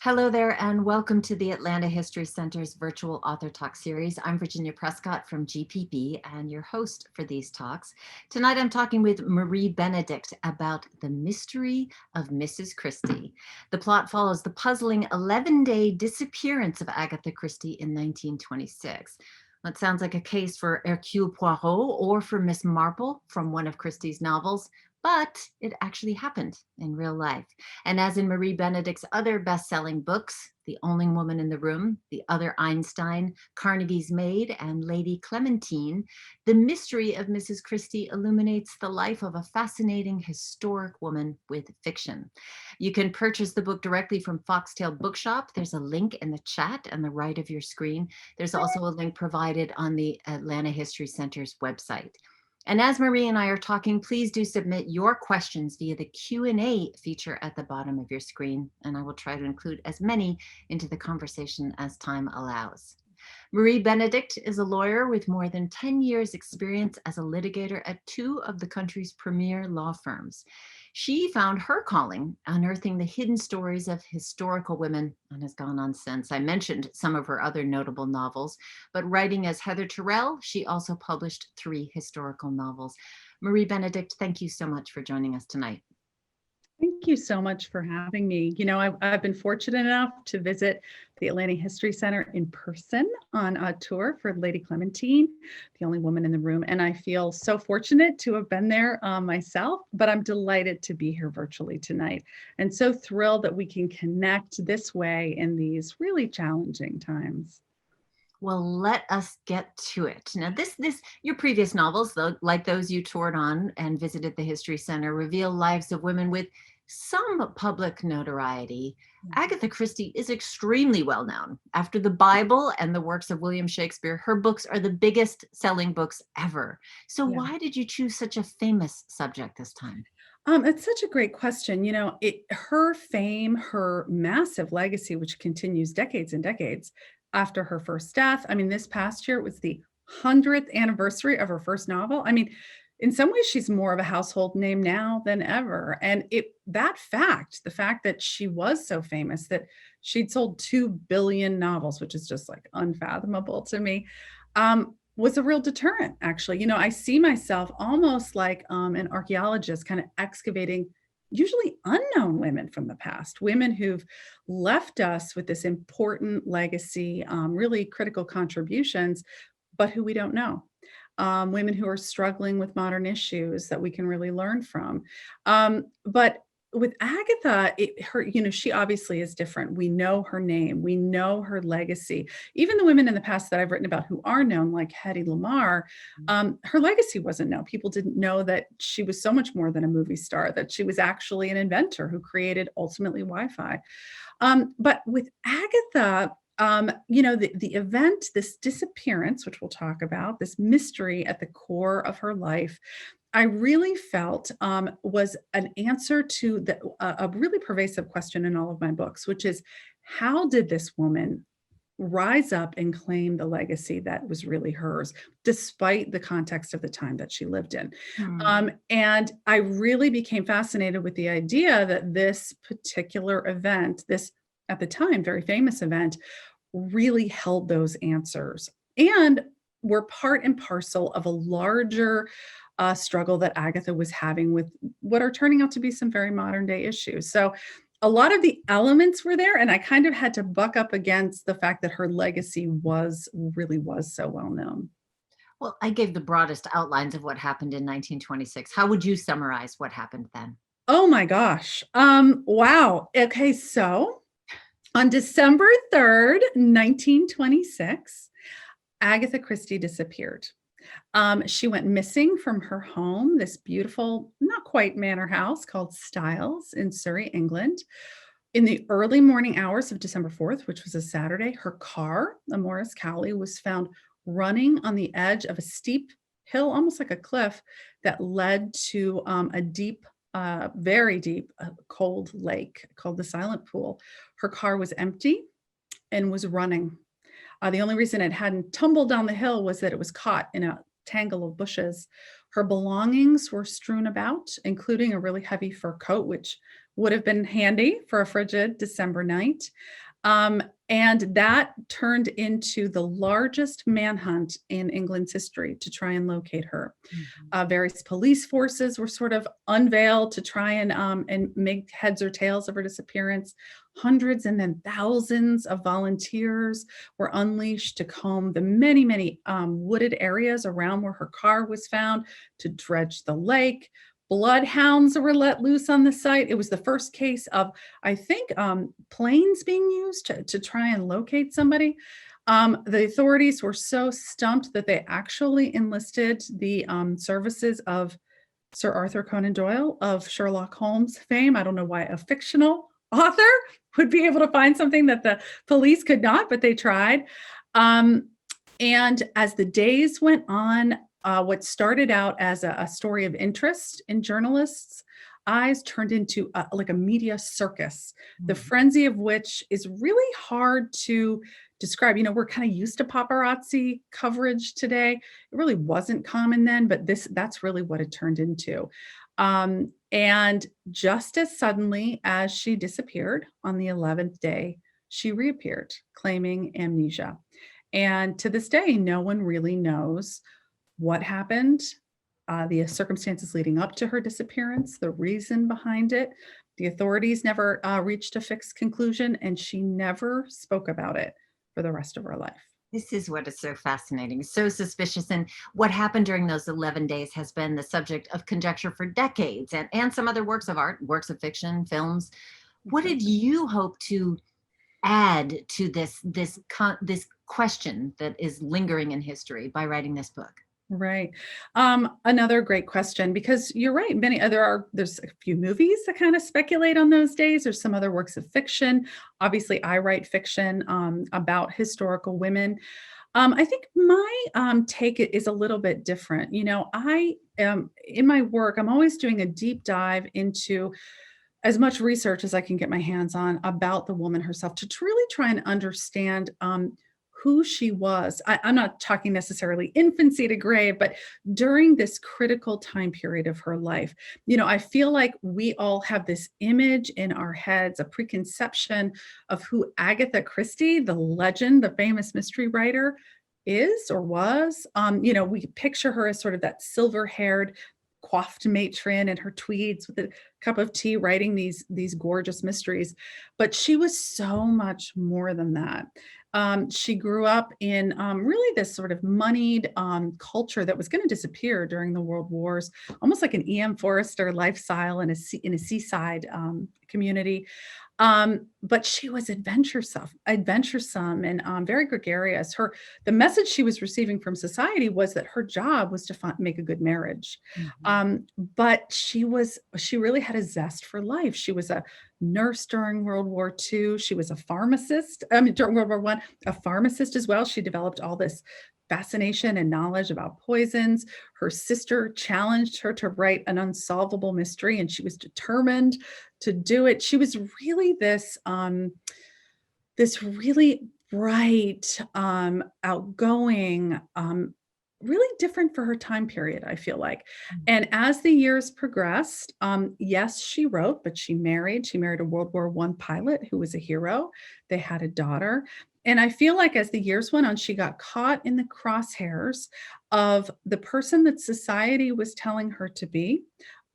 Hello there, and welcome to the Atlanta History Center's virtual author talk series. I'm Virginia Prescott from GPB and your host for these talks. Tonight I'm talking with Marie Benedict about the mystery of Mrs. Christie. The plot follows the puzzling 11-day disappearance of Agatha Christie in 1926. That sounds like a case for Hercule Poirot or for Miss Marple from one of Christie's novels, but it actually happened in real life. And as in Marie Benedict's other best-selling books, The Only Woman in the Room, The Other Einstein, Carnegie's Maid, and Lady Clementine, the mystery of Mrs. Christie illuminates the life of a fascinating historic woman with fiction. You can purchase the book directly from Foxtail Bookshop. There's a link in the chat on the right of your screen. There's also a link provided on the Atlanta History Center's website. And as Marie and I are talking, please do submit your questions via the Q&A feature at the bottom of your screen, and I will try to include as many into the conversation as time allows. Marie Benedict is a lawyer with more than 10 years experience as a litigator at two of the country's premier law firms. She found her calling unearthing the hidden stories of historical women and has gone on since. I mentioned some of her other notable novels, but writing as Heather Tyrrell, she also published 3 historical novels. Marie Benedict, thank you so much for joining us tonight. Thank you so much for having me. You know, I've been fortunate enough to visit the Atlanta History Center in person on a tour for Lady Clementine, The Only Woman in the Room. And I feel so fortunate to have been there myself, but I'm delighted to be here virtually tonight and so thrilled that we can connect this way in these really challenging times. Well, let us get to it. Now, your previous novels, though, like those you toured on and visited the History Center, reveal lives of women with some public notoriety. Agatha Christie is extremely well known. After the Bible and the works of William Shakespeare, her books are the biggest selling books ever. So why did you choose such a famous subject this time? It's such a great question. You know, her fame, her massive legacy, which continues decades and decades after her first death. I mean, this past year it was the 100th anniversary of her first novel. I mean, in some ways, she's more of a household name now than ever. And the fact that she was so famous, that she'd sold 2 billion novels, which is just like unfathomable to me, was a real deterrent, actually. You know, I see myself almost like an archaeologist kind of excavating usually unknown women from the past, women who've left us with this important legacy, really critical contributions, but who we don't know. Women who are struggling with modern issues that we can really learn from. But with Agatha, she obviously is different. We know her name, we know her legacy. Even the women in the past that I've written about who are known, like Hedy Lamarr, her legacy wasn't known. People didn't know that she was so much more than a movie star, that she was actually an inventor who created ultimately Wi-Fi. But with Agatha, the event, this disappearance, which we'll talk about, this mystery at the core of her life, I really felt was an answer to a really pervasive question in all of my books, which is, how did this woman rise up and claim the legacy that was really hers, despite the context of the time that she lived in? And I really became fascinated with the idea that this particular event, this at the time very famous event, really held those answers and were part and parcel of a larger struggle that Agatha was having with what are turning out to be some very modern day issues. So a lot of the elements were there, and I kind of had to buck up against the fact that her legacy really was so well known. Well, I gave the broadest outlines of what happened in 1926. How would you summarize what happened then? Oh my gosh. Wow. Okay, so on December 3rd, 1926, Agatha Christie disappeared. She went missing from her home, this beautiful, not quite manor house called Styles in Surrey, England. In the early morning hours of December 4th, which was a Saturday, her car, a Morris Cowley, was found running on the edge of a steep hill, almost like a cliff, that led to a deep, very deep, cold lake called the Silent Pool. Her car was empty and was running. The only reason it hadn't tumbled down the hill was that it was caught in a tangle of bushes. Her belongings were strewn about, including a really heavy fur coat, which would have been handy for a frigid December night. And that turned into the largest manhunt in England's history to try and locate her. Various police forces were sort of unveiled to try and make heads or tails of her disappearance. Hundreds and then thousands of volunteers were unleashed to comb the many, many wooded areas around where her car was found, to dredge the lake. Bloodhounds were let loose on the site. It was the first case of, I think, planes being used to try and locate somebody. The authorities were so stumped that they actually enlisted the services of Sir Arthur Conan Doyle of Sherlock Holmes fame. I don't know why a fictional author would be able to find something that the police could not, but they tried. And as the days went on, what started out as a story of interest in journalists' eyes turned into like a media circus, the frenzy of which is really hard to describe. We're kind of used to paparazzi coverage today. It really wasn't common then, but that's really what it turned into. And just as suddenly as she disappeared on the 11th day, she reappeared, claiming amnesia. And to this day, no one really knows what happened, the circumstances leading up to her disappearance, the reason behind it. The authorities never reached a fixed conclusion, and she never spoke about it for the rest of her life. This is what is so fascinating, so suspicious. And what happened during those 11 days has been the subject of conjecture for decades, and some other works of art, works of fiction, films. What did you hope to add to this question that is lingering in history by writing this book? Right. Another great question, because you're right. There's a few movies that kind of speculate on those days. There's some other works of fiction. Obviously, I write fiction about historical women. I think my take is a little bit different. I am in my work, I'm always doing a deep dive into as much research as I can get my hands on about the woman herself to really try and understand who she was. I'm not talking necessarily infancy to grave, but during this critical time period of her life. I feel like we all have this image in our heads, a preconception of who Agatha Christie, the legend, the famous mystery writer, is or was. We picture her as sort of that silver-haired, coiffed matron in her tweeds with a cup of tea writing these gorgeous mysteries. But she was so much more than that. She grew up in really this sort of moneyed culture that was going to disappear during the World Wars, almost like an E.M. Forrester lifestyle in a seaside community. But she was adventuresome and very gregarious. The message she was receiving from society was that her job was to make a good marriage. But she really had a zest for life. She was a nurse during World War II. She was a pharmacist during World War I, a pharmacist as well. She developed all this fascination and knowledge about poisons. Her sister challenged her to write an unsolvable mystery, and she was determined to do it. She was really this really bright, outgoing, really different for her time period, I feel like. And as the years progressed, yes, she wrote, but she married a World War I pilot who was a hero. They had a daughter. And I feel like as the years went on, she got caught in the crosshairs of the person that society was telling her to be.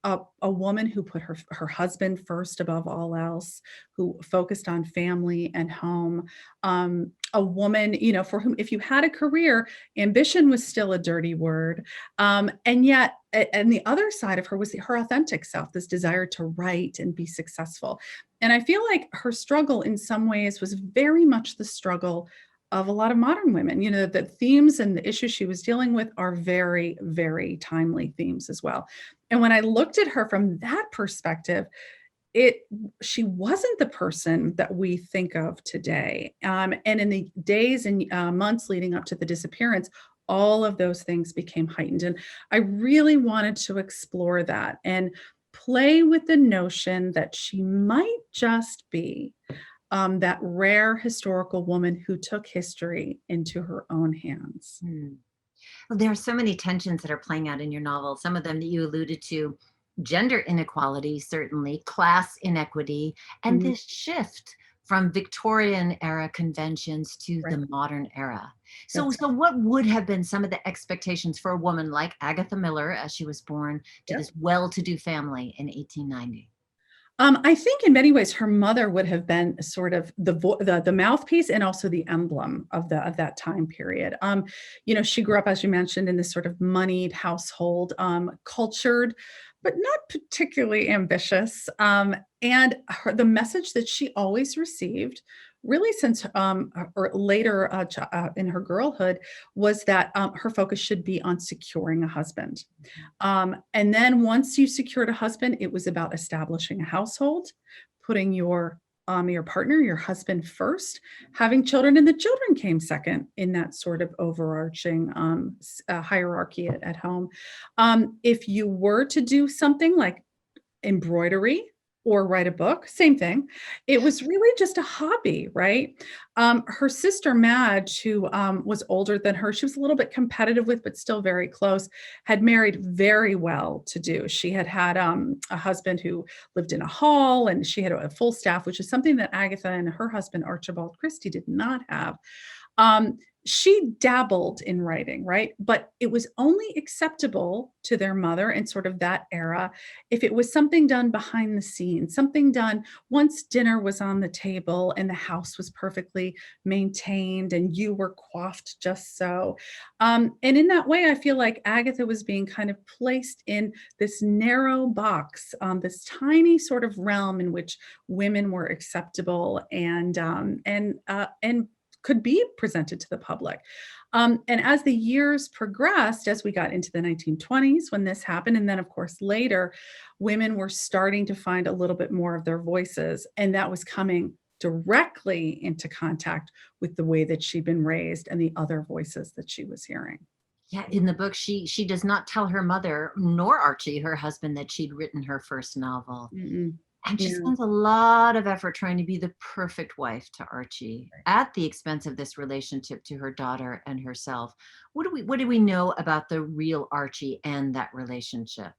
A woman who put her husband first above all else, who focused on family and home. A woman, for whom, if you had a career, ambition was still a dirty word. And yet, and the other side of her was her authentic self, this desire to write and be successful. And I feel like her struggle in some ways was very much the struggle of a lot of modern women. The themes and the issues she was dealing with are very, very timely themes as well. And when I looked at her from that perspective, she wasn't the person that we think of today. And in the days and months leading up to the disappearance, all of those things became heightened. And I really wanted to explore that and play with the notion that she might just be that rare historical woman who took history into her own hands. Well, there are so many tensions that are playing out in your novel. Some of them that you alluded to gender inequality, certainly, class inequity, and Mhm. this shift from Victorian era conventions to Right. the modern era. So, That's so what would have been some of the expectations for a woman like Agatha Miller, as she was born to right. this well-to-do family in 1890? I think in many ways her mother would have been sort of the mouthpiece and also the emblem of that time period. She grew up, as you mentioned, in this sort of moneyed household, cultured, but not particularly ambitious. The message that she always received, really since or later in her girlhood, was that her focus should be on securing a husband. And then once you secured a husband, it was about establishing a household, putting your partner, your husband first, having children, and the children came second in that sort of overarching hierarchy at home. If you were to do something like embroidery or write a book, same thing. It was really just a hobby, right? Her sister Madge, who was older than her, she was a little bit competitive with, but still very close, had married very well to do. She had had a husband who lived in a hall, and she had a full staff, which is something that Agatha and her husband, Archibald Christie, did not have. Um, she dabbled in writing, right? But it was only acceptable to their mother in sort of that era if it was something done behind the scenes, something done once dinner was on the table and the house was perfectly maintained and you were coiffed just so. And in that way, I feel like Agatha was being kind of placed in this narrow box, this tiny sort of realm in which women were acceptable and could be presented to the public. And as the years progressed, as we got into the 1920s when this happened, and then of course later, women were starting to find a little bit more of their voices, and that was coming directly into contact with the way that she'd been raised and the other voices that she was hearing. Yeah, in the book, she does not tell her mother nor Archie, her husband, that she'd written her first novel. Mm-mm. And she Yeah. spends a lot of effort trying to be the perfect wife to Archie at the expense of this relationship to her daughter and herself. What do we know about the real Archie and that relationship?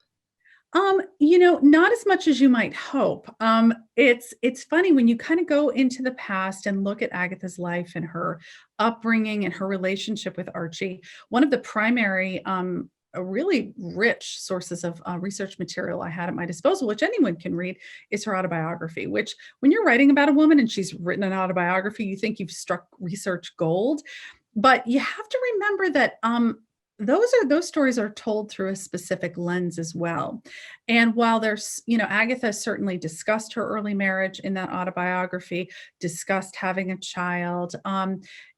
Not as much as you might hope. It's funny when you kind of go into the past and look at Agatha's life and her upbringing and her relationship with Archie. One of the primary, really rich sources of research material I had at my disposal, which anyone can read, is her autobiography. Which, when you're writing about a woman and she's written an autobiography, you think you've struck research gold. But you have to remember that those stories are told through a specific lens as well. And while Agatha certainly discussed her early marriage in that autobiography, discussed having a child.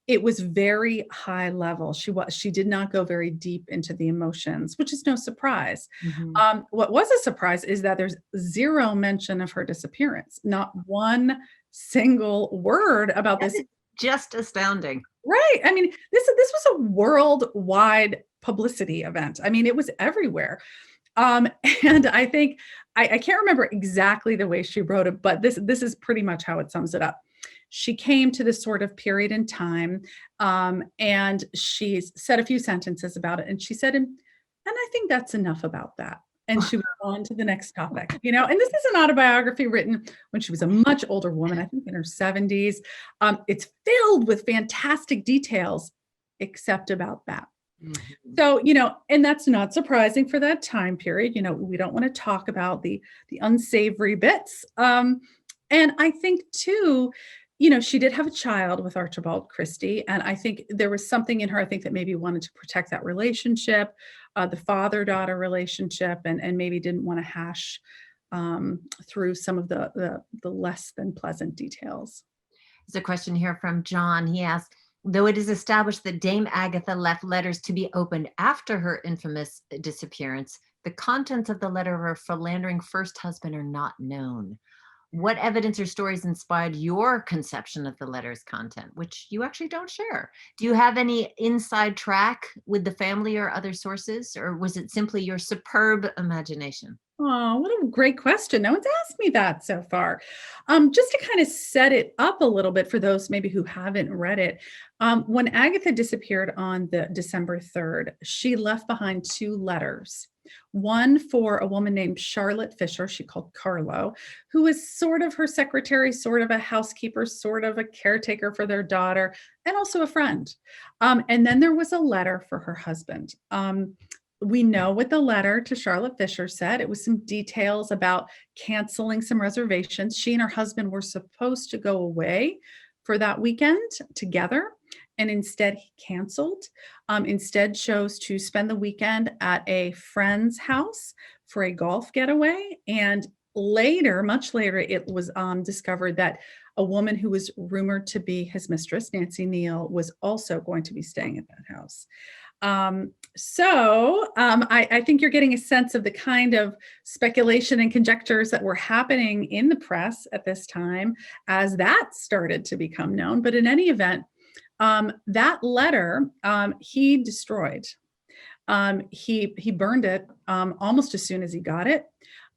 It was very high level. She did not go very deep into the emotions, which is no surprise. Mhm. What was a surprise is that there's zero mention of her disappearance, not one single word about That this. is just astounding. Right. I mean, this was a worldwide publicity event. I mean, it was everywhere. Um, and I think I can't remember exactly the way she wrote it, but this is pretty much how it sums it up. She came to this sort of period in time, and she said a few sentences about it, and she said, and I think that's enough about that. And she went on to the next topic, and this is an autobiography written when she was a much older woman, I think in her 70s. It's filled with fantastic details, except about that. Mhm. So, and that's not surprising for that time period. We don't want to talk about the unsavory bits. And I think too, she did have a child with Archibald Christie, and I think there was something in her, I think, that maybe wanted to protect that relationship, the father-daughter relationship, and maybe didn't want to hash through some of the less than pleasant details. There's a question here from John. He asks, though it is established that Dame Agatha left letters to be opened after her infamous disappearance, the contents of the letter of her philandering first husband are not known. What evidence or stories inspired your conception of the letter's content, which you actually don't share? Do you have any inside track with the family or other sources, or was it simply your superb imagination? Oh, what a great question. No one's asked me that so far. Just to kind of set it up a little bit for those maybe who haven't read it, when Agatha disappeared on the December 3rd, she left behind two letters. one for a woman named Charlotte Fisher, she called Carlo, who was sort of her secretary, sort of a housekeeper, sort of a caretaker for their daughter, and also a friend. And then there was a letter for her husband. We know what the letter to Charlotte Fisher said. It was some details about canceling some reservations. She and her husband were supposed to go away for that weekend together, and instead he canceled. Instead chose to spend the weekend at a friend's house for a golf getaway. And later, much later, it was discovered that a woman who was rumored to be his mistress, Nancy Nile, was also going to be staying at that house. I think you're getting a sense of the kind of speculation and conjectures that were happening in the press at this time as that started to become known. But in any event, that letter he destroyed. He burned it almost as soon as he got it.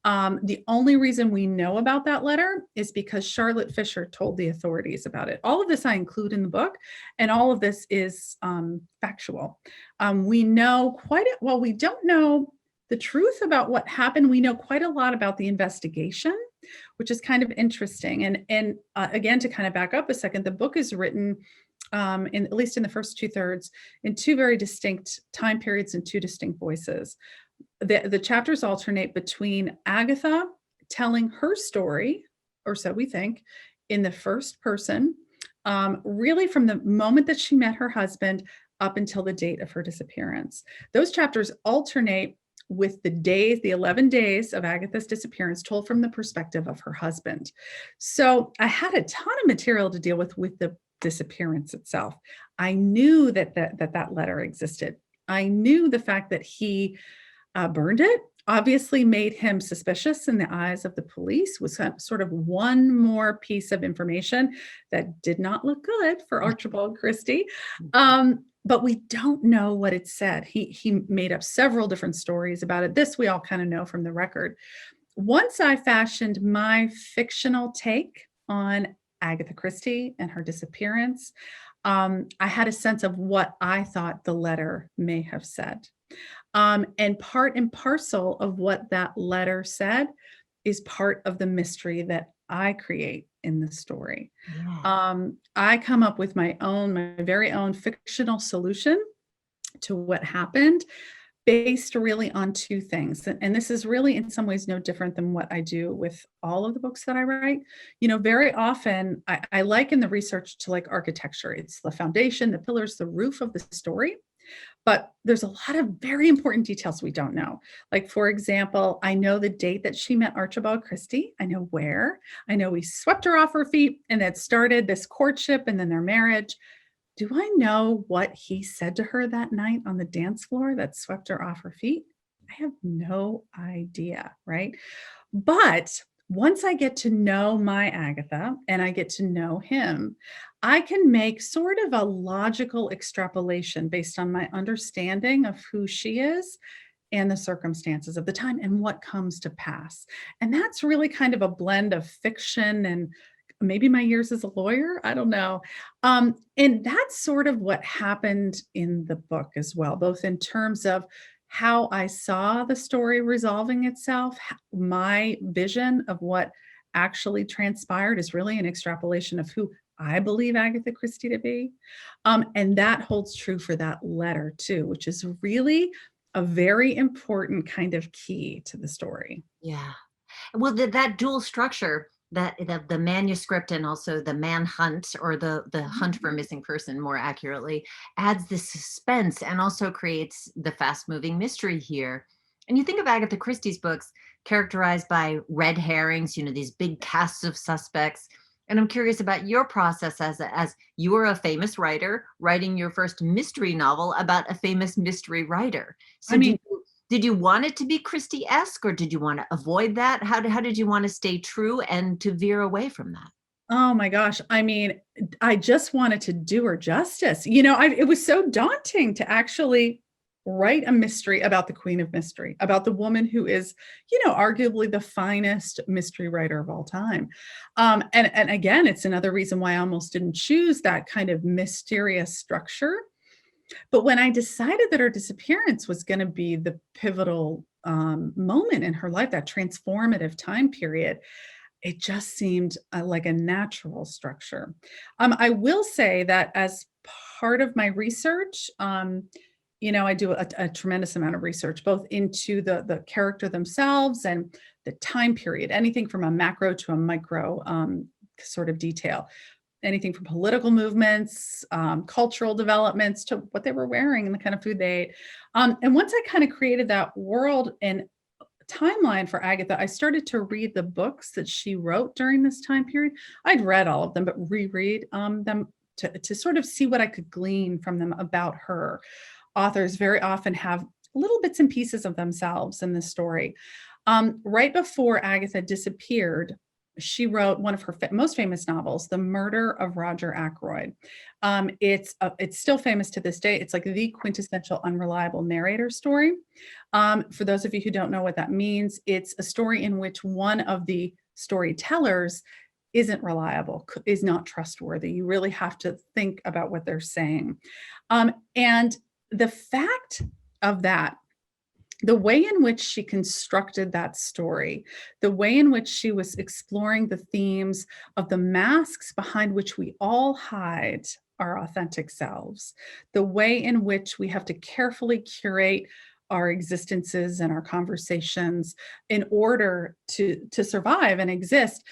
The only reason we know about that letter is because Charlotte Fisher told the authorities about it. All of this I include in the book, and all of this is factual. We know we don't know the truth about what happened. We know quite a lot about the investigation, which is kind of interesting. And again, to kind of back up a second, the book is written at least in the first 2/3 in two very distinct time periods and two distinct voices. The chapters alternate between Agatha telling her story, or so we think, in the first person, really from the moment that she met her husband up until the date of her disappearance. Those chapters alternate with the 11 days of Agatha's disappearance told from the perspective of her husband. So I had a ton of material to deal with the disappearance itself. I knew that letter existed. I knew the fact that he burned it obviously made him suspicious in the eyes of the police, was sort of one more piece of information that did not look good for Archibald Christie. But we don't know what it said. He made up several different stories about it. This we all kind of know from the record. Once I fashioned my fictional take on Agatha Christie and her disappearance, I had a sense of what I thought the letter may have said. And part and parcel of what that letter said is part of the mystery that I create in the story. Yeah. I come up with my very own fictional solution to what happened, based really on two things. And this is really in some ways no different than what I do with all of the books that I write. Very often I liken the research to like architecture. It's the foundation, the pillars, the roof of the story. But there's a lot of very important details we don't know. Like, for example, I know the date that she met Archibald Christie. I know where. I know he swept her off her feet and that started this courtship and then their marriage. Do I know what he said to her that night on the dance floor that swept her off her feet? I have no idea, right? But once I get to know my Agatha and I get to know him, I can make sort of a logical extrapolation based on my understanding of who she is and the circumstances of the time and what comes to pass. And that's really kind of a blend of fiction and maybe my years as a lawyer, I don't know. And that's sort of what happened in the book as well, both in terms of how I saw the story resolving itself. My vision of what actually transpired is really an extrapolation of who I believe Agatha Christie to be. And that holds true for that letter too, which is really a very important kind of key to the story. Yeah. Well, that dual structure, that the manuscript and also the manhunt, or the hunt for a missing person more accurately, adds the suspense and also creates the fast moving mystery here. And you think of Agatha Christie's books characterized by red herrings, these big casts of suspects. And I'm curious about your process as you are a famous writer writing your first mystery novel about a famous mystery writer. So did you want it to be Christie-esque, or did you want to avoid that? How did you want to stay true and to veer away from that? Oh my gosh. I just wanted to do her justice. It was so daunting to actually write a mystery about the Queen of Mystery, about the woman who is, arguably the finest mystery writer of all time. And again, it's another reason why I almost didn't choose that kind of mysterious structure. But when I decided that her disappearance was going to be the pivotal moment in her life, that transformative time period, it just seemed like a natural structure. I will say that as part of my research, I do a tremendous amount of research, both into the character themselves and the time period, anything from a macro to a micro sort of detail, anything from political movements, cultural developments, to what they were wearing and the kind of food they ate. And once I kind of created that world and timeline for Agatha, I started to read the books that she wrote during this time period. I'd read all of them, but reread them to sort of see what I could glean from them about her. Authors very often have little bits and pieces of themselves in the story. Right before Agatha disappeared, she wrote one of her most famous novels, The Murder of Roger Ackroyd. It's still famous to this day. It's like the quintessential unreliable narrator story. For those of you who don't know what that means, it's a story in which one of the storytellers isn't reliable, is not trustworthy. You really have to think about what they're saying. And the fact of that, the way in which she constructed that story, the way in which she was exploring the themes of the masks behind which we all hide our authentic selves, the way in which we have to carefully curate our existences and our conversations in order to survive and exist,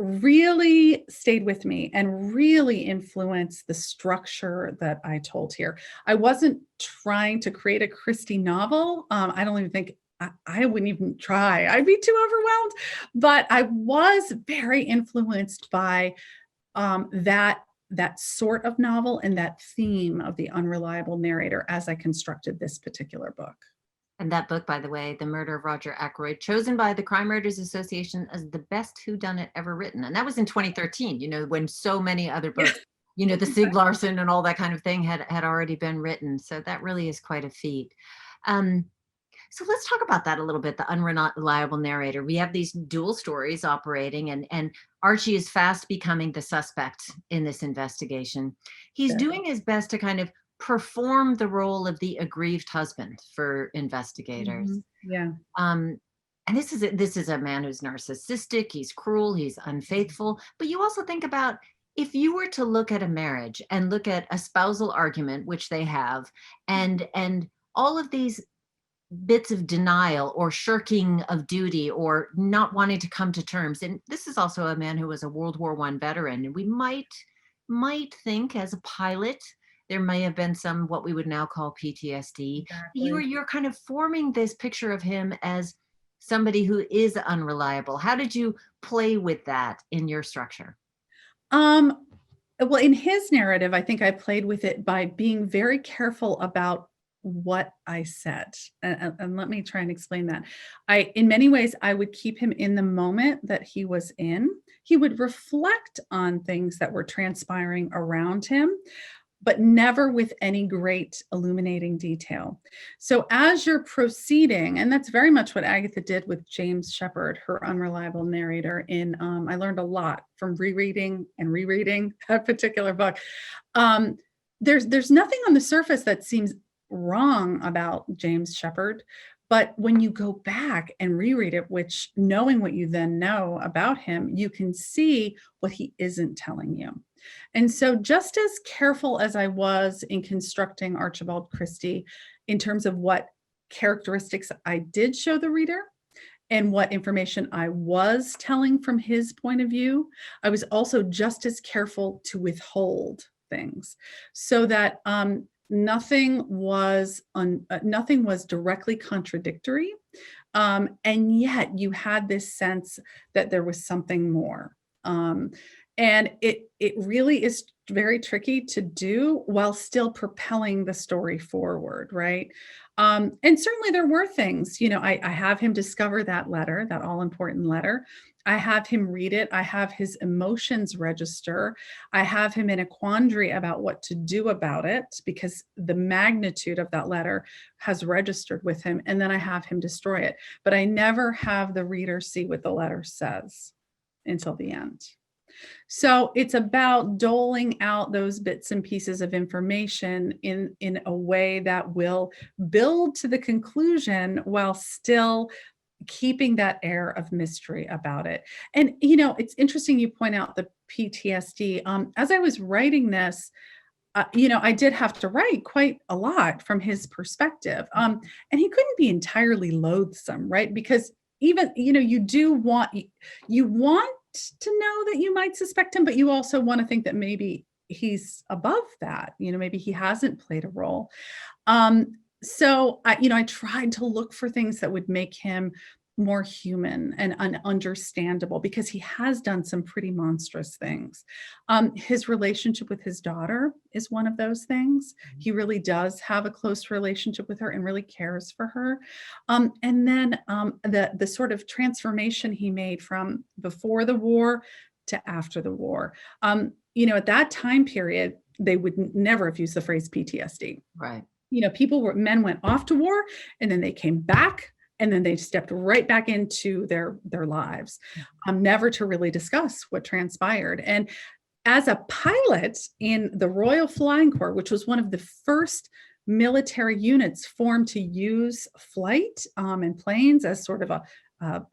really stayed with me and really influenced the structure that I told here. I wasn't trying to create a Christie novel. I don't even think I wouldn't even try. I'd be too overwhelmed. But I was very influenced by that sort of novel and that theme of the unreliable narrator as I constructed this particular book. And that book, by the way, The Murder of Roger Ackroyd, chosen by the Crime Writers Association as the best whodunit ever written. And that was in 2013, when so many other books, the Stieg Larsson and all that kind of thing had already been written. So that really is quite a feat. So let's talk about that a little bit, the unreliable narrator. We have these dual stories operating, and Archie is fast becoming the suspect in this investigation. He's doing his best to kind of perform the role of the aggrieved husband for investigators. Mm-hmm. Yeah. And this is a man who's narcissistic, he's cruel, he's unfaithful. But you also think about, if you were to look at a marriage and look at a spousal argument, which they have, and all of these bits of denial or shirking of duty or not wanting to come to terms. And this is also a man who was a World War I veteran. And we might think, as a pilot, there may have been some what we would now call PTSD. Exactly. You're kind of forming this picture of him as somebody who is unreliable. How did you play with that in your structure? Well, in his narrative, I think I played with it by being very careful about what I said. And let me try and explain that. In many ways, I would keep him in the moment that he was in. He would reflect on things that were transpiring around him, but never with any great illuminating detail. So as you're proceeding, and that's very much what Agatha did with James Shepherd, her unreliable narrator. I learned a lot from rereading and rereading that particular book. There's nothing on the surface that seems wrong about James Shepherd, but when you go back and reread it, which, knowing what you then know about him, you can see what he isn't telling you. And so just as careful as I was in constructing Archibald Christie in terms of what characteristics I did show the reader and what information I was telling from his point of view, I was also just as careful to withhold things so that nothing was directly contradictory. And yet you had this sense that there was something more. And it really is very tricky to do while still propelling the story forward, right? And certainly there were things, I have him discover that letter, that all-important letter. I have him read it. I have his emotions register. I have him in a quandary about what to do about it because the magnitude of that letter has registered with him. And then I have him destroy it. But I never have the reader see what the letter says until the end. So it's about doling out those bits and pieces of information in a way that will build to the conclusion while still keeping that air of mystery about it. And it's interesting you point out the PTSD. As I was writing this, I did have to write quite a lot from his perspective. And he couldn't be entirely loathsome, right? Because even, you want to know that you might suspect him, but you also want to think that maybe he's above that. Maybe he hasn't played a role. So I tried to look for things that would make him more human and understandable, because he has done some pretty monstrous things. His relationship with his daughter is one of those things. He really does have a close relationship with her and really cares for her. And then the sort of transformation he made from before the war to after the war. At that time period, they would never have used the phrase PTSD. Right. Men went off to war and then they came back and then they stepped right back into their lives, never to really discuss what transpired. And as a pilot in the Royal Flying Corps, which was one of the first military units formed to use flight and planes as sort of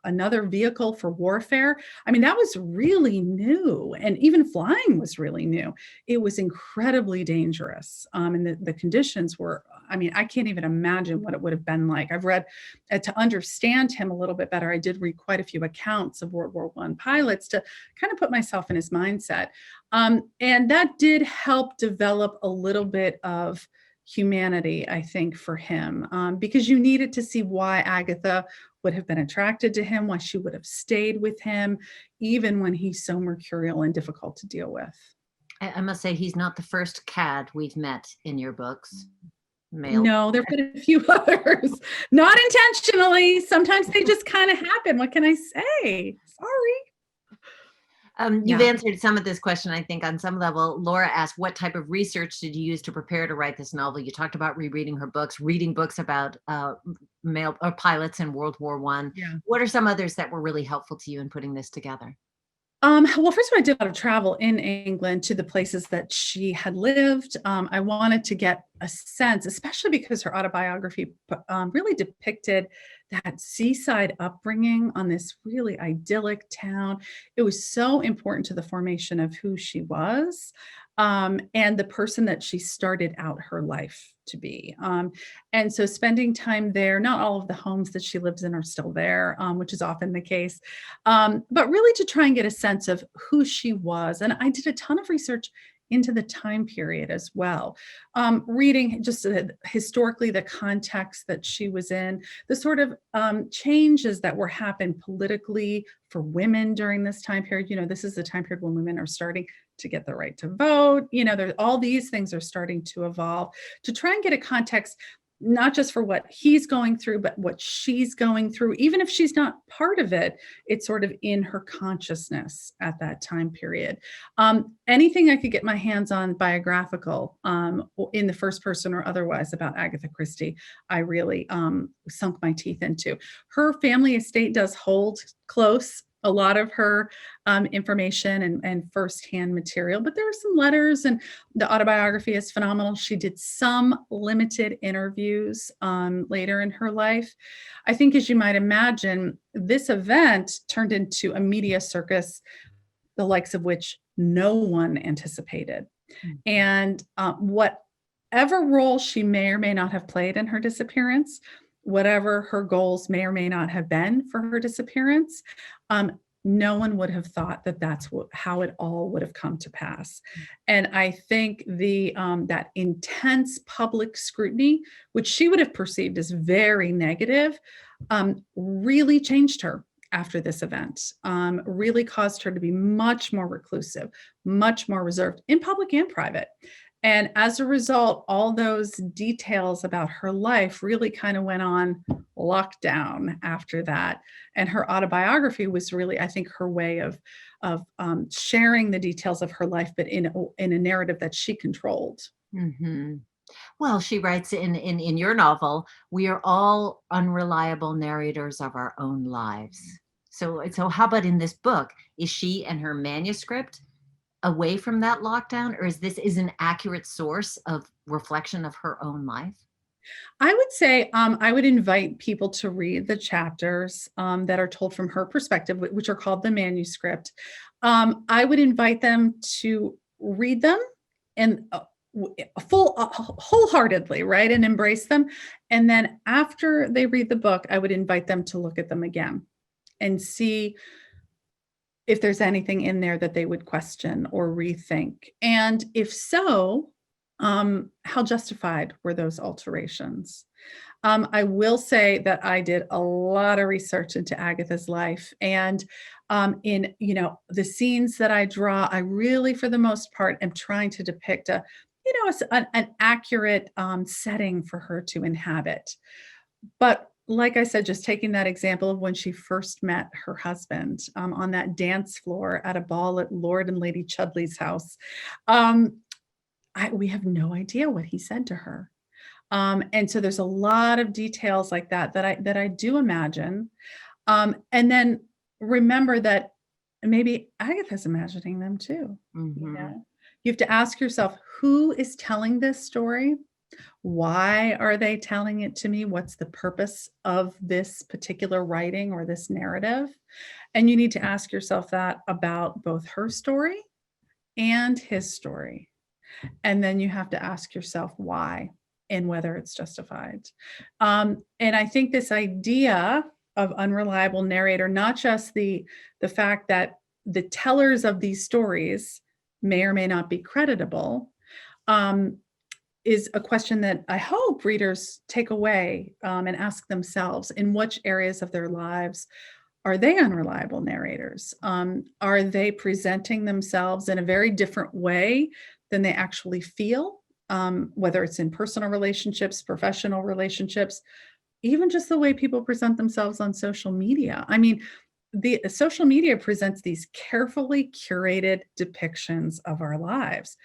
another vehicle for warfare. I mean, that was really new. And even flying was really new. It was incredibly dangerous. And the conditions were, I can't even imagine what it would have been like. I've read, to understand him a little bit better, I did read quite a few accounts of World War I pilots to kind of put myself in his mindset. And that did help develop a little bit of humanity, I think, for him, because you needed to see why Agatha would have been attracted to him, why she would have stayed with him, even when he's so mercurial and difficult to deal with. I must say, he's not the first cad we've met in your books. Male. No, there've been a few others, not intentionally. Sometimes they just kind of happen. What can I say? Sorry. You've answered some of this question, I think, on some level. Laura asked, what type of research did you use to prepare to write this novel? You talked about rereading her books, reading books about male or pilots in World War I. Yeah. What are some others that were really helpful to you in putting this together? Well, first of all, I did a lot of travel in England to the places that she had lived. I wanted to get a sense, especially because her autobiography really depicted that seaside upbringing on this really idyllic town. It was so important to the formation of who she was, and the person that she started out her life to be. And so spending time there, not all of the homes that she lives in are still there, which is often the case, but really to try and get a sense of who she was. And I did a ton of research into the time period as well, reading just historically the context that she was in, the sort of changes that were happening politically for women during this time period. This is the time period when women are starting to get the right to vote. All these things are starting to evolve, to try and get a context, not just for what he's going through, but what she's going through. Even if she's not part of it, it's sort of in her consciousness at that time period. Anything I could get my hands on biographical, in the first person or otherwise, about Agatha Christie, I really sunk my teeth into. Her family estate does hold close a lot of her information and firsthand material, but there are some letters, and the autobiography is phenomenal. She did some limited interviews later in her life. I think, as you might imagine, this event turned into a media circus, the likes of which no one anticipated. Mm-hmm. And whatever role she may or may not have played in her disappearance, whatever her goals may or may not have been for her disappearance, no one would have thought that that's how it all would have come to pass. And I think that intense public scrutiny, which she would have perceived as very negative, really changed her after this event, really caused her to be much more reclusive, much more reserved in public and private. And as a result, all those details about her life really kind of went on lockdown after that. And her autobiography was really, I think, her way of sharing the details of her life, but in a narrative that she controlled. Mm-hmm. Well, she writes in your novel, we are all unreliable narrators of our own lives. So how about in this book? Is she and her manuscript away from that lockdown, or is this an accurate source of reflection of her own life? I would say I would invite people to read the chapters that are told from her perspective, which are called the manuscript. I would invite them to read them and wholeheartedly, right, and embrace them. And then after they read the book, I would invite them to look at them again and see if there's anything in there that they would question or rethink. And if so, how justified were those alterations? I will say that I did a lot of research into Agatha's life, and in the scenes that I draw, I really, for the most part, am trying to depict an accurate setting for her to inhabit. But like I said, just taking that example of when she first met her husband on that dance floor at a ball at Lord and Lady Chudley's house, um, we have no idea what he said to her. And so there's a lot of details like that I do imagine. And then remember that maybe Agatha's imagining them too. Mm-hmm. You have to ask yourself, who is telling this story? Why are they telling it to me? What's the purpose of this particular writing or this narrative? And you need to ask yourself that about both her story and his story. And then you have to ask yourself why and whether it's justified. And I think this idea of unreliable narrator, not just the fact that the tellers of these stories may or may not be creditable, is a question that I hope readers take away and ask themselves: in which areas of their lives are they unreliable narrators? Are they presenting themselves in a very different way than they actually feel? Whether it's in personal relationships, professional relationships, even just the way people present themselves on social media. I mean, the social media presents these carefully curated depictions of our lives.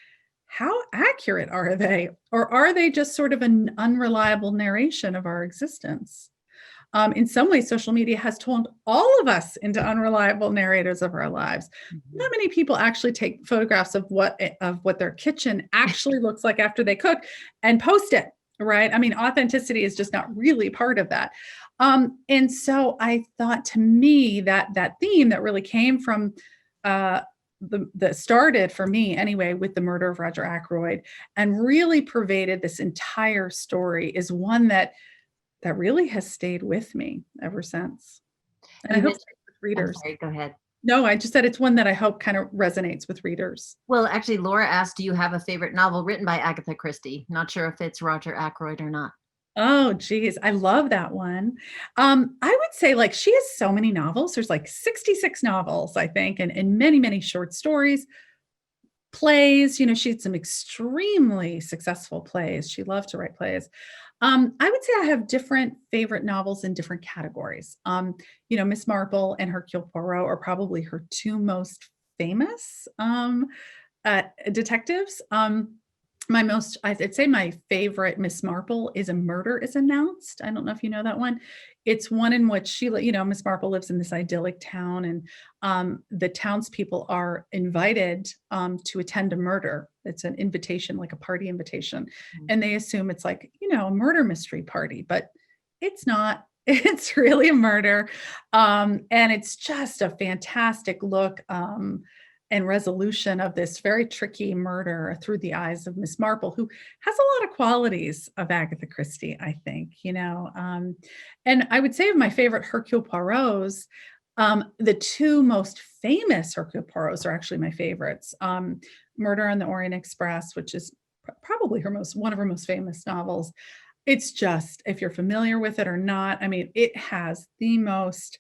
How accurate are they? Or are they just sort of an unreliable narration of our existence? In some ways, social media has turned all of us into unreliable narrators of our lives. Mm-hmm. Not many people actually take photographs of what their kitchen actually looks like after they cook and post it, right? I mean, authenticity is just not really part of that. And so I thought, to me, that theme that really came from that started for me anyway with the murder of Roger Ackroyd and really pervaded this entire story is one that really has stayed with me ever since. And I You hope mentioned, with I'm readers. sorry, go ahead. No, I just said it's one that I hope kind of resonates with readers. Well, actually, Laura asked, do you have a favorite novel written by Agatha Christie? Not sure if it's Roger Ackroyd or not. Oh, geez. I love that one. I would say, like, she has so many novels. There's like 66 novels, I think, and many, many short stories, plays. She had some extremely successful plays. She loved to write plays. I would say I have different favorite novels in different categories. Miss Marple and Hercule Poirot are probably her two most famous detectives. I'd say my favorite Miss Marple is A Murder is Announced. I don't know if you know that one. It's one in which Miss Marple lives in this idyllic town, and the townspeople are invited to attend a murder. It's an invitation, like a party invitation, and they assume it's like, a murder mystery party, but it's not. It's really a murder, and it's just a fantastic look and resolution of this very tricky murder through the eyes of Miss Marple, who has a lot of qualities of Agatha Christie, I think, and I would say of my favorite Hercule Poirots, the two most famous Hercule Poirots are actually my favorites. Murder on the Orient Express, which is probably one of her most famous novels. It's just, if you're familiar with it or not, I mean, it has the most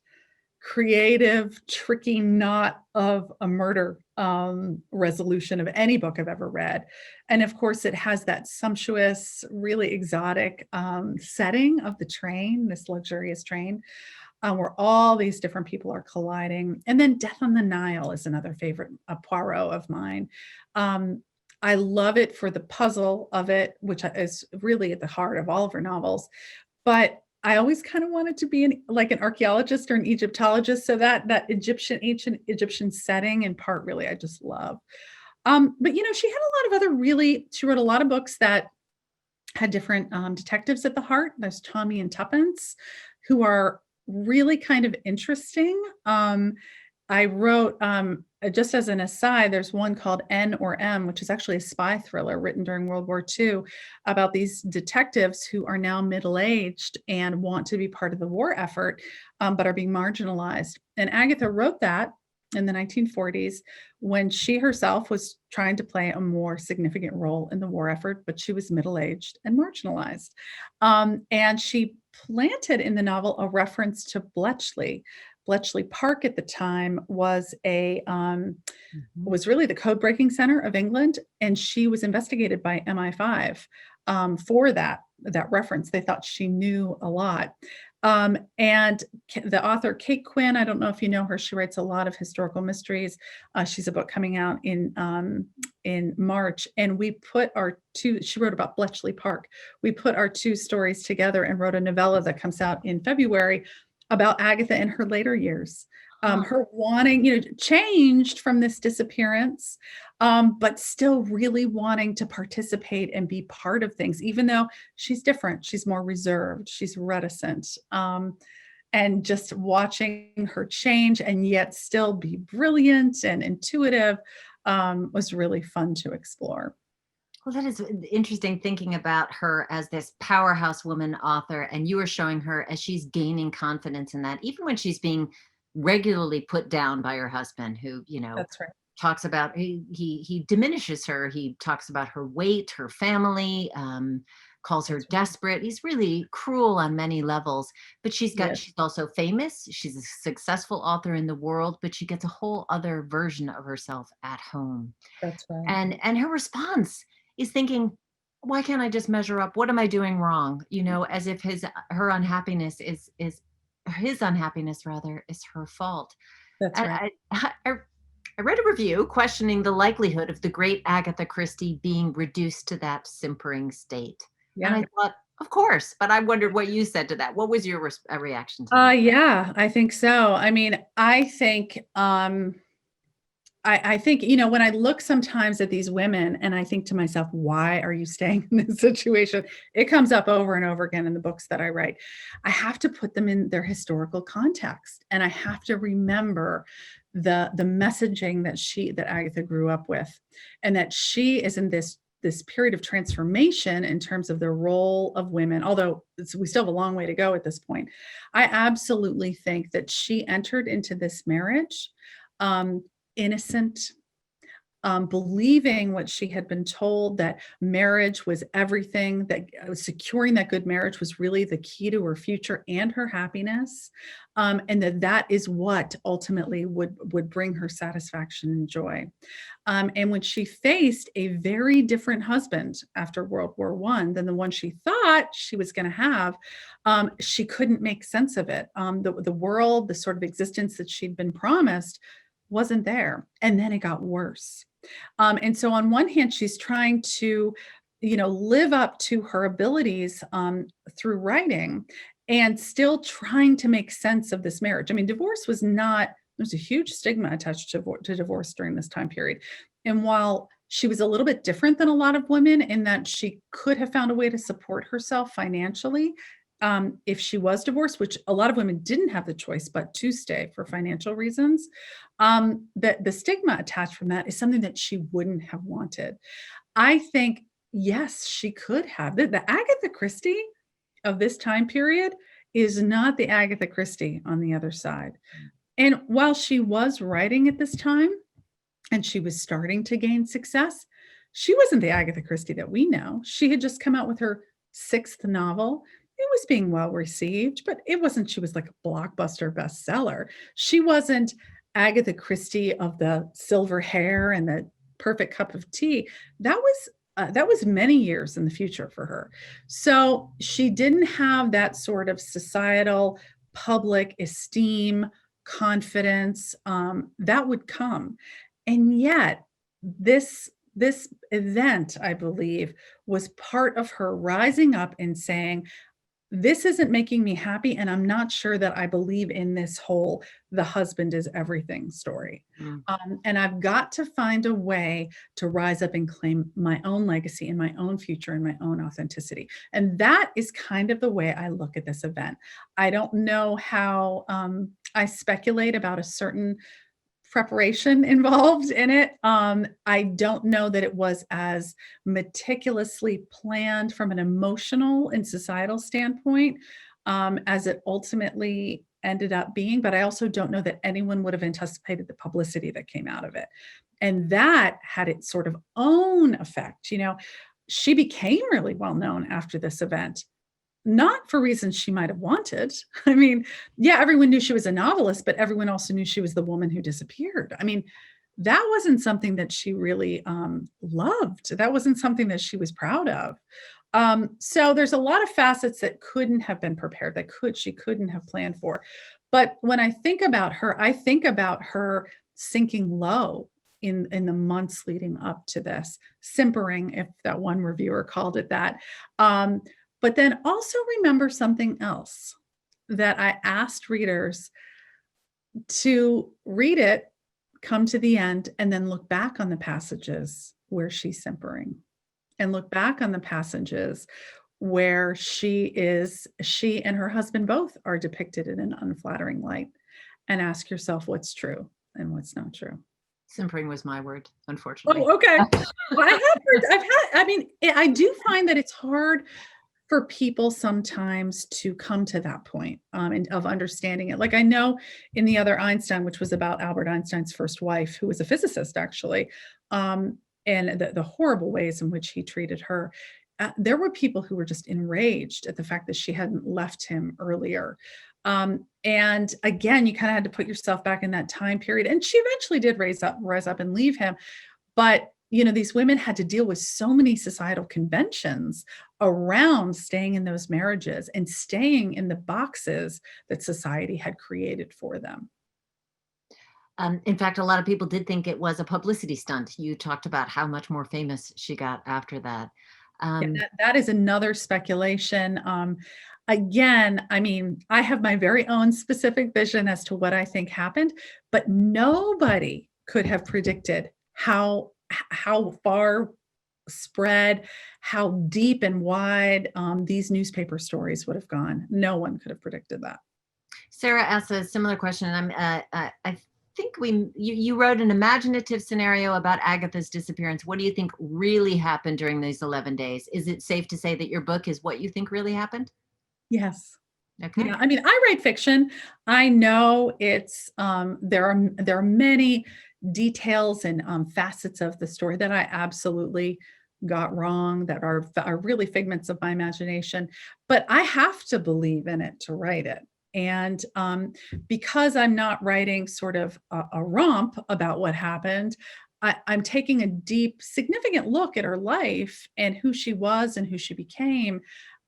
creative, tricky knot of a murder resolution of any book I've ever read. And of course, it has that sumptuous, really exotic setting of the train, this luxurious train, where all these different people are colliding. And then Death on the Nile is another favorite Poirot of mine. I love it for the puzzle of it, which is really at the heart of all of her novels. But I always kind of wanted to be like an archaeologist or an Egyptologist. So that ancient Egyptian setting in part, really, I just love. But she had a lot of she wrote a lot of books that had different detectives at the heart. There's Tommy and Tuppence, who are really kind of interesting. I wrote, just as an aside, there's one called N or M, which is actually a spy thriller written during World War II about these detectives who are now middle-aged and want to be part of the war effort, but are being marginalized. And Agatha wrote that in the 1940s when she herself was trying to play a more significant role in the war effort, but she was middle-aged and marginalized. And she planted in the novel a reference to Bletchley. Bletchley Park at the time was was really the code breaking center of England, and she was investigated by MI5 for that reference. They thought she knew a lot. And the author Kate Quinn, I don't know if you know her, she writes a lot of historical mysteries. She's a book coming out in March, and she wrote about Bletchley Park. We put our two stories together and wrote a novella that comes out in February about Agatha in her later years. Her wanting, changed from this disappearance, but still really wanting to participate and be part of things, even though she's different. She's more reserved. She's reticent. And just watching her change and yet still be brilliant and intuitive was really fun to explore. Well, that is interesting, thinking about her as this powerhouse woman author, and you are showing her as she's gaining confidence in that, even when she's being regularly put down by her husband, who, That's right. talks about, he diminishes her. He talks about her weight, her family, calls her desperate. He's really cruel on many levels, but she's also famous. She's a successful author in the world, but she gets a whole other version of herself at home. That's right. And her response is thinking, why can't I just measure up? What am I doing wrong? As if her unhappiness is his unhappiness rather is her fault. That's right. I read a review questioning the likelihood of the great Agatha Christie being reduced to that simpering state. Yeah. And I thought, of course, but I wondered what you said to that. What was your reaction to that? Yeah, I think so. I mean, I think I think, when I look sometimes at these women and I think to myself, why are you staying in this situation? It comes up over and over again in the books that I write. I have to put them in their historical context, and I have to remember the messaging that Agatha grew up with, and that she is in this period of transformation in terms of the role of women, although we still have a long way to go at this point. I absolutely think that she entered into this marriage innocent, believing what she had been told, that marriage was everything, that securing that good marriage was really the key to her future and her happiness, and that is what ultimately would bring her satisfaction and joy. And when she faced a very different husband after World War I than the one she thought she was going to have, she couldn't make sense of it. The world, the sort of existence that she'd been promised, wasn't there. And then it got worse. And so on one hand, she's trying to, live up to her abilities through writing, and still trying to make sense of this marriage. I mean, there's a huge stigma attached to divorce during this time period. And while she was a little bit different than a lot of women in that she could have found a way to support herself financially, if she was divorced, which a lot of women didn't have the choice but to stay for financial reasons, that the stigma attached from that is something that she wouldn't have wanted. I think, yes, she could have. The Agatha Christie of this time period is not the Agatha Christie on the other side. And while she was writing at this time and she was starting to gain success, she wasn't the Agatha Christie that we know. She had just come out with her 6th novel. It was being well received, but she was like a blockbuster bestseller. She wasn't Agatha Christie of the silver hair and the perfect cup of tea. That was many years in the future for her. So she didn't have that sort of societal, public esteem, confidence that would come. And yet this event, I believe, was part of her rising up and saying, this isn't making me happy, and I'm not sure that I believe in this whole the husband is everything story. Mm. And I've got to find a way to rise up and claim my own legacy and my own future and my own authenticity. And that is kind of the way I look at this event. I don't know how I speculate about a certain preparation involved in it. I don't know that it was as meticulously planned from an emotional and societal standpoint as it ultimately ended up being. But I also don't know that anyone would have anticipated the publicity that came out of it. And that had its sort of own effect. She became really well known after this event, not for reasons she might have wanted. I mean, yeah, everyone knew she was a novelist, but everyone also knew she was the woman who disappeared. I mean, that wasn't something that she really loved. That wasn't something that she was proud of. So there's a lot of facets that couldn't have been prepared, she couldn't have planned for. But when I think about her, I think about her sinking low in the months leading up to this, simpering, if that one reviewer called it that. But then also remember something else that I asked readers to read it, come to the end, and then look back on the passages where she's simpering, and look back on the passages where she and her husband both are depicted in an unflattering light, and ask yourself what's true and what's not true. Simpering was my word, unfortunately. Oh, okay. Well, I do find that it's hard for people sometimes to come to that point and of understanding it. Like I know in The Other Einstein, which was about Albert Einstein's first wife, who was a physicist actually, and the horrible ways in which he treated her, there were people who were just enraged at the fact that she hadn't left him earlier. And again, you kind of had to put yourself back in that time period. And she eventually did rise up and leave him. But these women had to deal with so many societal conventions around staying in those marriages and staying in the boxes that society had created for them. In fact, a lot of people did think it was a publicity stunt. You talked about how much more famous she got after that. That is another speculation. Again, I mean, I have my very own specific vision as to what I think happened, but nobody could have predicted how far spread, how deep and wide these newspaper stories would have gone. No one could have predicted that. Sarah asked a similar question, and I think you wrote an imaginative scenario about Agatha's disappearance. What do you think really happened during these 11 days? Is it safe to say that your book is what you think really happened? Yes. Okay. Yeah, I mean, I write fiction. I know it's there are many details and facets of the story that I absolutely got wrong, that are really figments of my imagination, but I have to believe in it to write it. And because I'm not writing sort of a romp about what happened, I'm taking a deep, significant look at her life and who she was and who she became.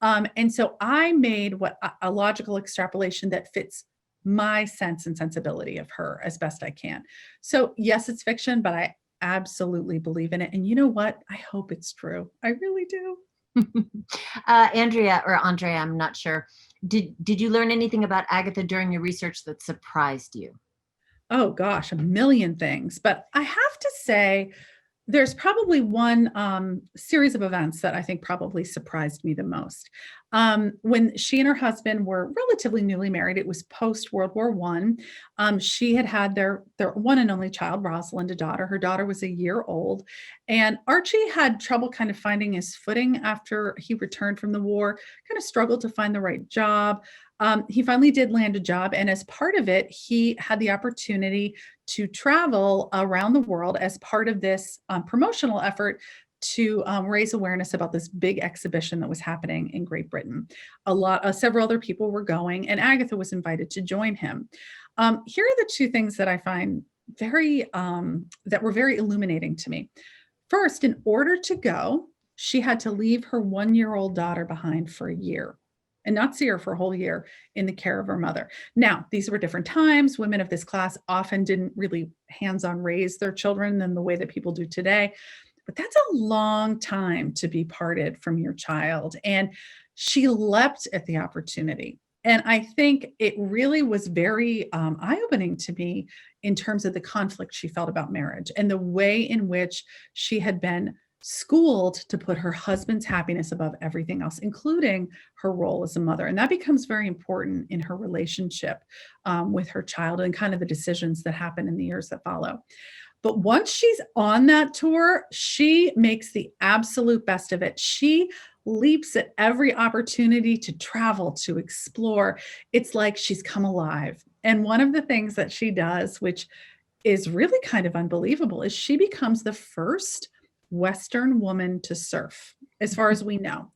And so I made a logical extrapolation that fits my sense and sensibility of her as best I can. So yes, it's fiction, but I absolutely believe in it. And you know what? I hope it's true. I really do. Andrea or Andrea, I'm not sure. Did you learn anything about Agatha during your research that surprised you? Oh gosh, a million things. But I have to say, there's probably one series of events that I think probably surprised me the most. When she and her husband were relatively newly married, it was post World War I. She had their one and only child, Rosalind, a daughter. Her daughter was a year old, and Archie had trouble kind of finding his footing after he returned from the war. Kind of struggled to find the right job. He finally did land a job, and as part of it, he had the opportunity to travel around the world as part of this promotional effort to raise awareness about this big exhibition that was happening in Great Britain. Several other people were going, and Agatha was invited to join him. Here are the two things that I find that were very illuminating to me. First, in order to go, she had to leave her 1-year-old daughter behind for a year and not see her for a whole year in the care of her mother. Now, these were different times. Women of this class often didn't really hands-on raise their children in the way that people do today. But that's a long time to be parted from your child. And she leapt at the opportunity. And I think it really was very eye-opening to me in terms of the conflict she felt about marriage and the way in which she had been schooled to put her husband's happiness above everything else, including her role as a mother. And that becomes very important in her relationship with her child and kind of the decisions that happen in the years that follow. But once she's on that tour, she makes the absolute best of it. She leaps at every opportunity to travel, to explore. It's like she's come alive. And one of the things that she does, which is really kind of unbelievable, is she becomes the first Western woman to surf, as far as we know.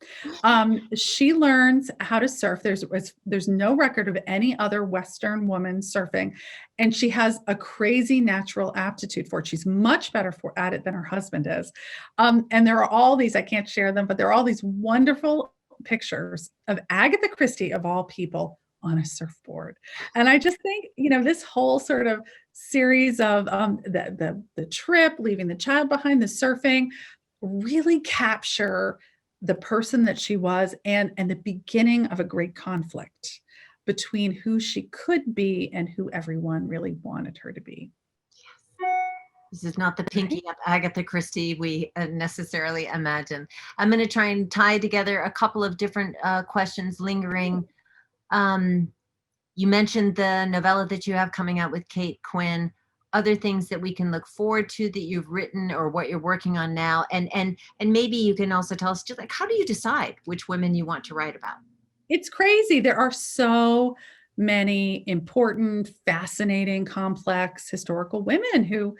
She learns how to surf. There's no record of any other Western woman surfing, and she has a crazy natural aptitude for it. She's much better at it than her husband is. And there are all these, I can't share them, but there are all these wonderful pictures of Agatha Christie, of all people, on a surfboard. And I just think, this whole sort of series of the trip, leaving the child behind, the surfing, really capture the person that she was and the beginning of a great conflict between who she could be and who everyone really wanted her to be. This is not the pinky up Agatha Christie we necessarily imagine. I'm going to try and tie together a couple of different questions lingering. You mentioned the novella that you have coming out with Kate Quinn. Other things that we can look forward to that you've written or what you're working on now, and maybe you can also tell us, just like, how do you decide which women you want to write about? It's crazy. There are so many important, fascinating, complex historical women who,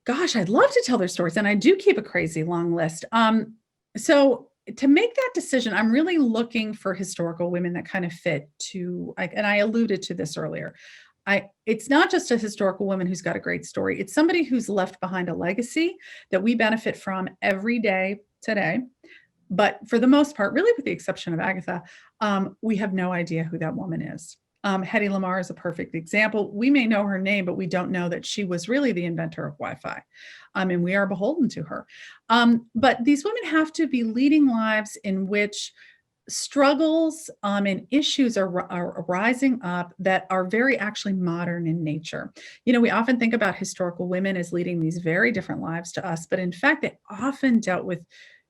gosh, I'd love to tell their stories, and I do keep a crazy long list. So to make that decision, I'm really looking for historical women that kind of fit to, and I alluded to this earlier. It's not just a historical woman who's got a great story. It's somebody who's left behind a legacy that we benefit from every day today. But for the most part, really with the exception of Agatha, we have no idea who that woman is. Hedy Lamarr is a perfect example. We may know her name, but we don't know that she was really the inventor of Wi-Fi. And we are beholden to her. But these women have to be leading lives in which struggles and issues are rising up that are very actually modern in nature. We often think about historical women as leading these very different lives to us, but in fact, they often dealt with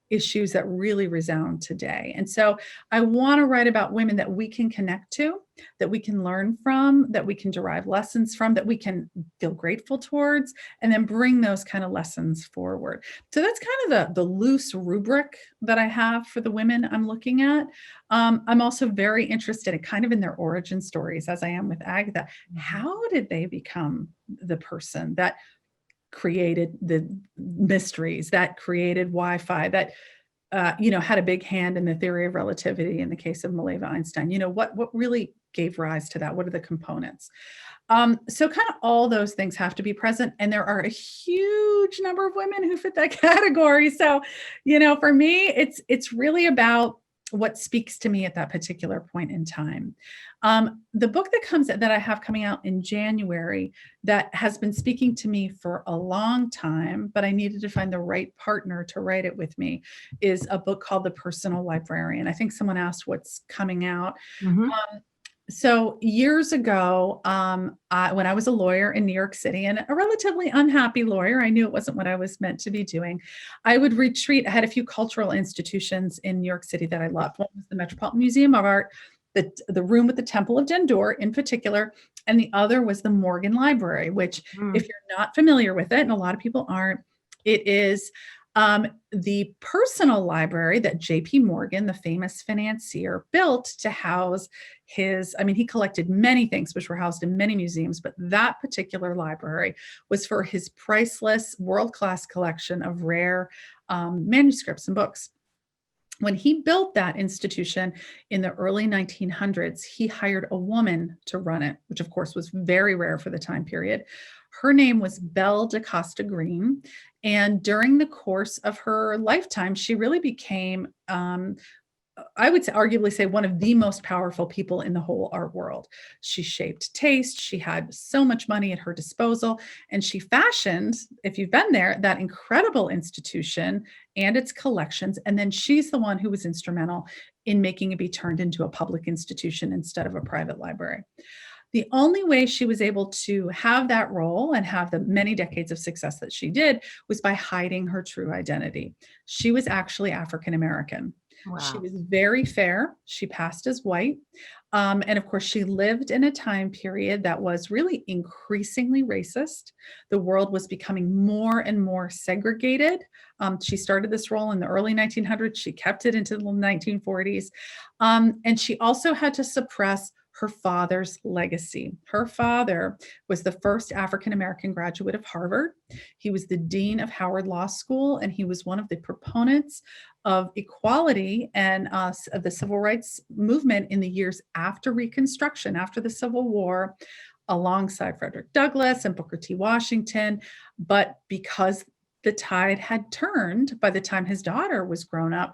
issues that really resound today. And so I want to write about women that we can connect to, that we can learn from, that we can derive lessons from, that we can feel grateful towards, and then bring those kind of lessons forward. So that's kind of the loose rubric that I have for the women I'm looking at. I'm also very interested in kind of in their origin stories, as I am with Agatha. How did they become the person that created the mysteries, that created Wi-Fi, that had a big hand in the theory of relativity in the case of Mileva Einstein? What really gave rise to that? What are the components? So kind of all those things have to be present, and there are a huge number of women who fit that category. So, for me, it's really about what speaks to me at that particular point in time. The book that I have coming out in January that has been speaking to me for a long time, but I needed to find the right partner to write it with me, is a book called The Personal Librarian. I think someone asked what's coming out. Mm-hmm. So years ago, when I was a lawyer in New York City, and a relatively unhappy lawyer, I knew it wasn't what I was meant to be doing. I would retreat. I had a few cultural institutions in New York City that I loved. One was the Metropolitan Museum of Art, the room with the Temple of Dendur in particular, and the other was the Morgan Library, which, if you're not familiar with it, and a lot of people aren't, it is the personal library that J.P. Morgan, the famous financier, built to house he collected many things which were housed in many museums, but that particular library was for his priceless world-class collection of rare manuscripts and books. When he built that institution in the early 1900s, he hired a woman to run it, which of course was very rare for the time period. Her name was Belle DaCosta Green. And during the course of her lifetime, she really became, I would arguably say, one of the most powerful people in the whole art world. She shaped taste. She had so much money at her disposal. And she fashioned, if you've been there, that incredible institution and its collections. And then she's the one who was instrumental in making it be turned into a public institution instead of a private library. The only way she was able to have that role and have the many decades of success that she did was by hiding her true identity. She was actually African American. She Wow. was very fair. She passed as white. And of course, she lived in a time period that was really increasingly racist. The world was becoming more and more segregated. She started this role in the early 1900s. She kept it into the 1940s. And she also had to suppress her father's legacy. Her father was the first African American graduate of Harvard. He was the dean of Howard Law School, and he was one of the proponents of equality and of the civil rights movement in the years after Reconstruction, after the Civil War, alongside Frederick Douglass and Booker T. Washington. But because the tide had turned by the time his daughter was grown up,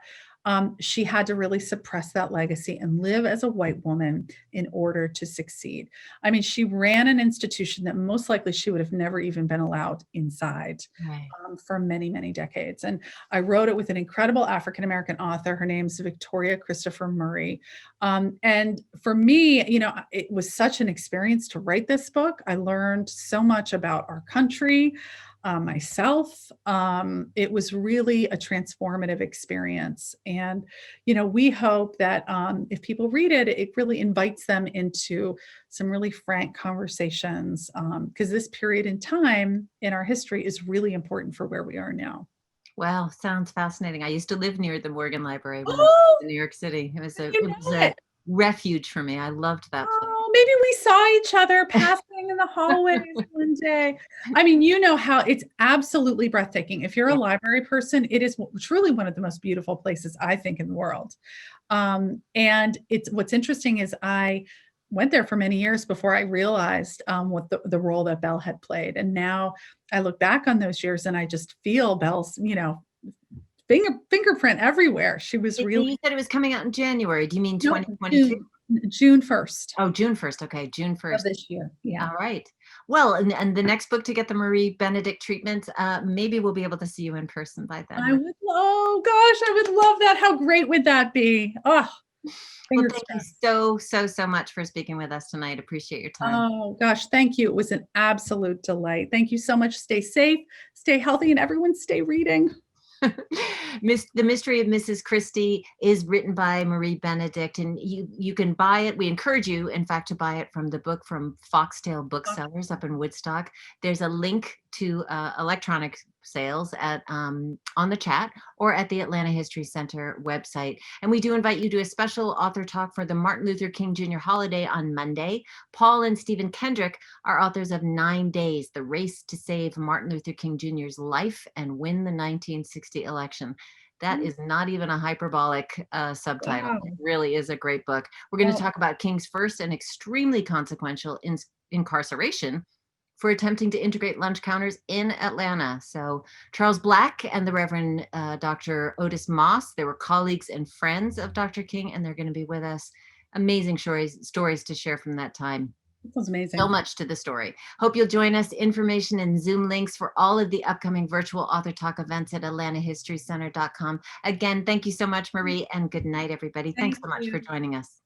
she had to really suppress that legacy and live as a white woman in order to succeed. I mean, she ran an institution that most likely she would have never even been allowed inside Right. for many, many decades. And I wrote it with an incredible African-American author. Her name's Victoria Christopher Murray. And for me, you know, it was such an experience to write this book. I learned so much about our country, myself. It was really a transformative experience. And, you know, we hope that if people read it, it really invites them into some really frank conversations, because this period in time in our history is really important for where we are now. Wow, sounds fascinating. I used to live near the Morgan Library when I was Oh, in New York City. It was you know a it. refuge for me. I loved that place. Oh, maybe we saw each other passing in the hallways one day. I mean, you know how it's absolutely breathtaking. If you're a Yeah. library person, it is truly one of the most beautiful places I think in the world. And it's what's interesting is I went there for many years before I realized what the role that Belle had played. And now I look back on those years and I just feel Belle's, you know, fingerprint everywhere. She was And really you said it was coming out in January. Do you mean no 2022? June 1st Oh, June 1st. Okay, June of 1st. this year. Yeah. All right. Well, and the next book to get the Marie Benedict treatment, maybe we'll be able to see you in person by then. Oh gosh, I would love that. How great would that be? Oh, Well, fingers thank you crossed. so much for speaking with us tonight. Appreciate your time. Oh gosh, thank you. It was an absolute delight. Thank you so much. Stay safe, stay healthy, and everyone stay reading. The Mystery of Mrs. Christie is written by Marie Benedict, and you can buy it. We encourage you, in fact, to buy it from the book from Foxtail Booksellers up in Woodstock. There's a link to electronic sales at on the chat or at the Atlanta History Center website. And we do invite you to a special author talk for the Martin Luther King Jr. holiday on Monday. Paul and Stephen Kendrick are authors of 9 Days, The Race to Save Martin Luther King Jr.'s Life and Win the 1960 Election. That is not even a hyperbolic subtitle. Wow. It really is a great book. We're going to Oh, talk about King's first and extremely consequential incarceration for attempting to integrate lunch counters in Atlanta. So Charles Black and the Reverend Dr. Otis Moss, they were colleagues and friends of Dr. King, and they're going to be with us. Amazing stories to share from that time. this was amazing. So much to the story. Hope you'll join us. Information and Zoom links for all of the upcoming virtual author talk events at atlantahistorycenter.com. Again, thank you so much, Marie, and good night, everybody. Thanks Thank so much for you. joining us.